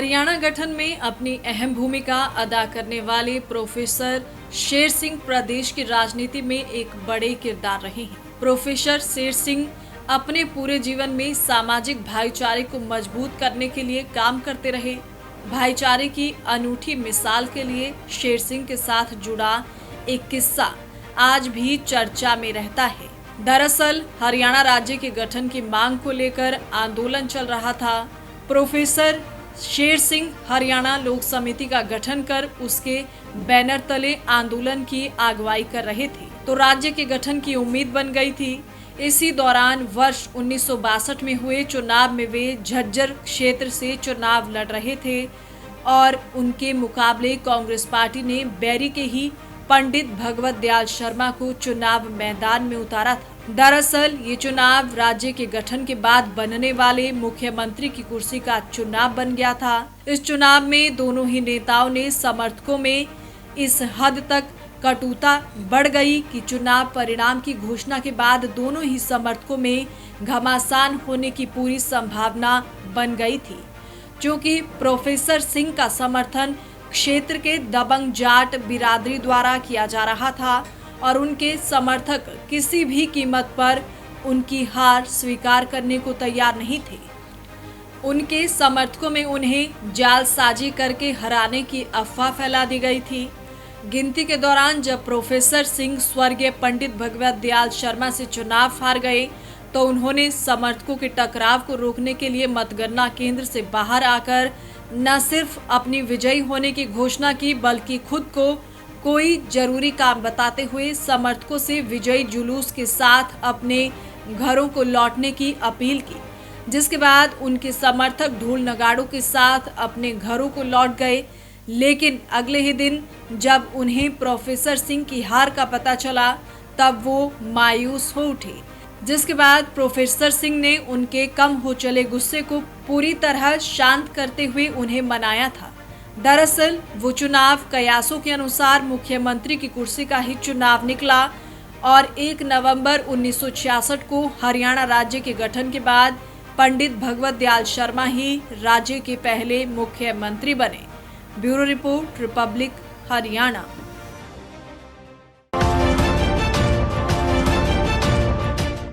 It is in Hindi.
हरियाणा गठन में अपनी अहम भूमिका अदा करने वाले प्रोफेसर शेर सिंह प्रदेश की राजनीति में एक बड़े किरदार रहे हैं। प्रोफेसर शेर सिंह अपने पूरे जीवन में सामाजिक भाईचारे को मजबूत करने के लिए काम करते रहे। भाईचारे की अनूठी मिसाल के लिए शेर सिंह के साथ जुड़ा एक किस्सा आज भी चर्चा में रहता है। दरअसल हरियाणा राज्य के गठन की मांग को लेकर आंदोलन चल रहा था। प्रोफेसर शेर सिंह हरियाणा लोक समिति का गठन कर उसके बैनर तले आंदोलन की अगुवाई कर रहे थे, तो राज्य के गठन की उम्मीद बन गई थी। इसी दौरान वर्ष 1962 में हुए चुनाव में वे झज्जर क्षेत्र से चुनाव लड़ रहे थे और उनके मुकाबले कांग्रेस पार्टी ने बैरी के ही पंडित भगवत दयाल शर्मा को चुनाव मैदान में उतारा था। दरअसल ये चुनाव राज्य के गठन के बाद बनने वाले मुख्यमंत्री की कुर्सी का चुनाव बन गया था। इस चुनाव में दोनों ही नेताओं ने समर्थकों में इस हद तक कटुता बढ़ गई कि चुनाव परिणाम की घोषणा के बाद दोनों ही समर्थकों में घमासान होने की पूरी संभावना बन गई थी, क्योंकि प्रोफेसर सिंह का समर्थन क्षेत्र के दबंग जाट बिरादरी द्वारा किया जा रहा था और उनके समर्थक किसी भी कीमत पर उनकी हार स्वीकार करने को तैयार नहीं थे। उनके समर्थकों में उन्हें जालसाजी करके हराने की अफवाह फैला दी गई थी। गिनती के दौरान जब प्रोफेसर सिंह स्वर्गीय पंडित भगवत दयाल शर्मा से चुनाव हार गए, तो उन्होंने समर्थकों के टकराव को रोकने के लिए मतगणना केंद्र से बाहर आकर न सिर्फ अपनी विजयी होने की घोषणा की, बल्कि खुद को कोई जरूरी काम बताते हुए समर्थकों से विजयी जुलूस के साथ अपने घरों को लौटने की अपील की, जिसके बाद उनके समर्थक ढोल नगाड़ों के साथ अपने घरों को लौट गए। लेकिन अगले ही दिन जब उन्हें प्रोफेसर सिंह की हार का पता चला, तब वो मायूस हो उठे, जिसके बाद प्रोफेसर सिंह ने उनके कम हो चले गुस्से को पूरी तरह शांत करते हुए उन्हें मनाया था। दरअसल वो चुनाव कयासों के अनुसार मुख्यमंत्री की कुर्सी का ही चुनाव निकला और 1 नवंबर 1966 को हरियाणा राज्य के गठन के बाद पंडित भगवत दयाल शर्मा ही राज्य के पहले मुख्यमंत्री बने। Bureau report, Republic Haryana.